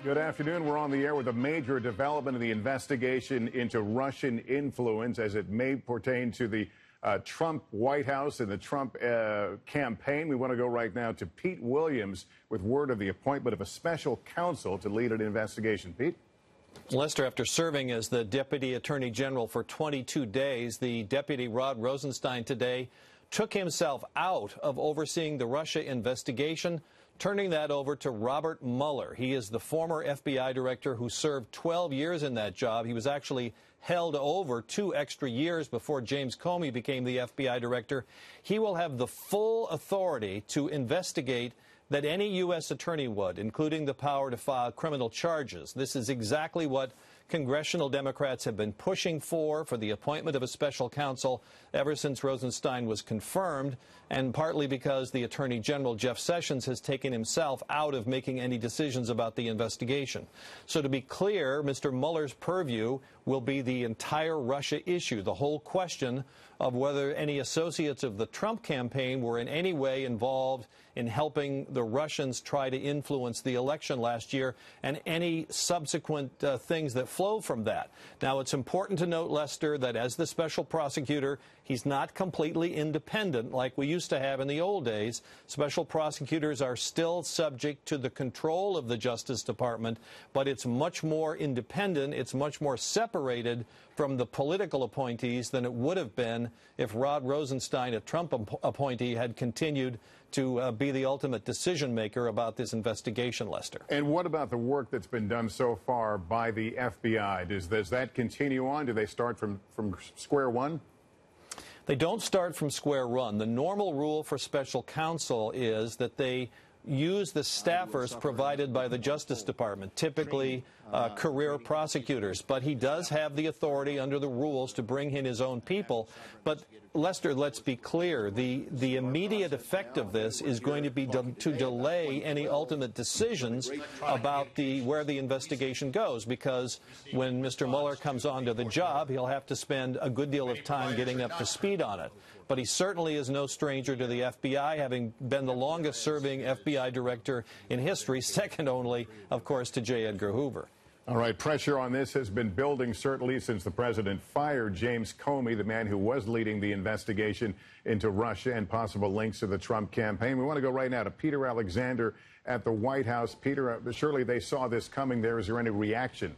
Good afternoon. We're on the air with a major development in the investigation into Russian influence as it may pertain to the Trump White House and the Trump campaign. We want to go right now to Pete Williams with word of the appointment of a special counsel to lead an investigation. Pete? Lester, after serving as the Deputy Attorney General for 22 days, the Deputy Rod Rosenstein today took himself out of overseeing the Russia investigation, turning that over to Robert Mueller. He is the former FBI director who served 12 years in that job. He was actually held over 2 extra years before James Comey became the FBI director. He will have the full authority to investigate that any U.S. attorney would, including the power to file criminal charges. This is exactly what congressional Democrats have been pushing for the appointment of a special counsel ever since Rosenstein was confirmed, and partly because the Attorney General, Jeff Sessions, has taken himself out of making any decisions about the investigation. So to be clear, Mr. Mueller's purview will be the entire Russia issue, the whole question of whether any associates of the Trump campaign were in any way involved in helping the Russians try to influence the election last year, and any subsequent things that flow from that. Now, it's important to note, Lester, that as the special prosecutor, he's not completely independent like we used to have in the old days. Special prosecutors are still subject to the control of the Justice Department, but it's much more independent, it's much more separated from the political appointees than it would have been if Rod Rosenstein, a Trump appointee, had continued to be the ultimate decision maker about this investigation, Lester. And what about the work that's been done so far by the FBI? Does that continue on? Do they start from square one? They don't start from square one. The normal rule for special counsel is that they use the staffers provided by the Justice Department, typically career prosecutors. But he does have the authority under the rules to bring in his own people. But, Lester, let's be clear. The immediate effect of this is going to be to delay any ultimate decisions about where the investigation goes, because when Mr. Mueller comes onto the job, he'll have to spend a good deal of time getting up to speed on it. But he certainly is no stranger to the FBI, having been the longest-serving FBI director in history, second only, of course, to J. Edgar Hoover. All right, pressure on this has been building certainly since the president fired James Comey, the man who was leading the investigation into Russia and possible links to the Trump campaign. We want to go right now to Peter Alexander at the White House. Peter, surely they saw this coming there. Is there any reaction?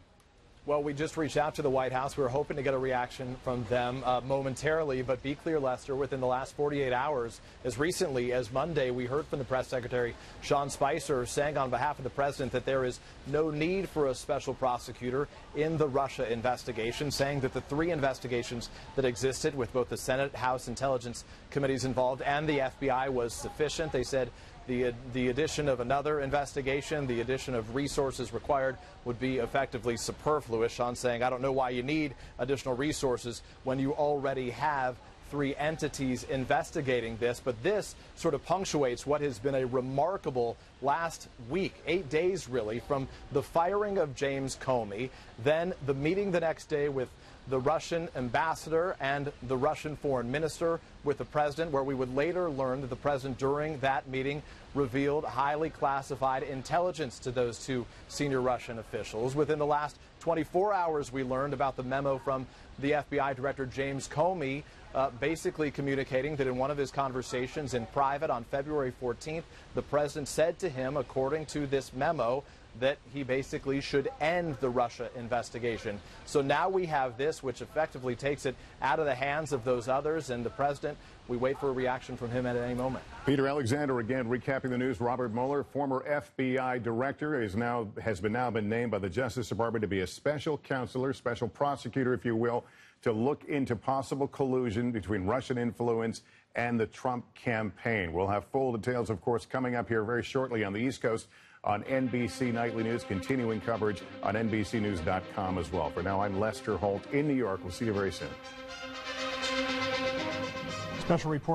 Well, we just reached out to the White House. We were hoping to get a reaction from them momentarily, but be clear, Lester, within the last 48 hours, as recently as Monday, we heard from the press secretary, Sean Spicer, saying on behalf of the president that there is no need for a special prosecutor in the Russia investigation, saying that the 3 investigations that existed with both the Senate, House Intelligence Committees involved and the FBI was sufficient. They said the addition of another investigation, the addition of resources required would be effectively superfluous. Sean saying, I don't know why you need additional resources when you already have 3 entities investigating this. But this sort of punctuates what has been a remarkable last week, 8 days really, from the firing of James Comey, then the meeting the next day with the Russian ambassador and the Russian foreign minister with the president, where we would later learn that the president during that meeting revealed highly classified intelligence to those 2 senior Russian officials. Within the last 24 hours, we learned about the memo from the FBI director James Comey, basically communicating that in one of his conversations in private on February 14th, the president said to him, according to this memo, that he basically should end the Russia investigation. So now we have this, which effectively takes it out of the hands of those others, and the president, we wait for a reaction from him at any moment. Peter Alexander, again, recapping the news. Robert Mueller, former FBI director, has now been named by the Justice Department to be a special counselor, special prosecutor, if you will, to look into possible collusion between Russian influence and the Trump campaign. We'll have full details, of course, coming up here very shortly on the East Coast on NBC Nightly News, continuing coverage on NBCNews.com as well. For now, I'm Lester Holt in New York. We'll see you very soon. Special report.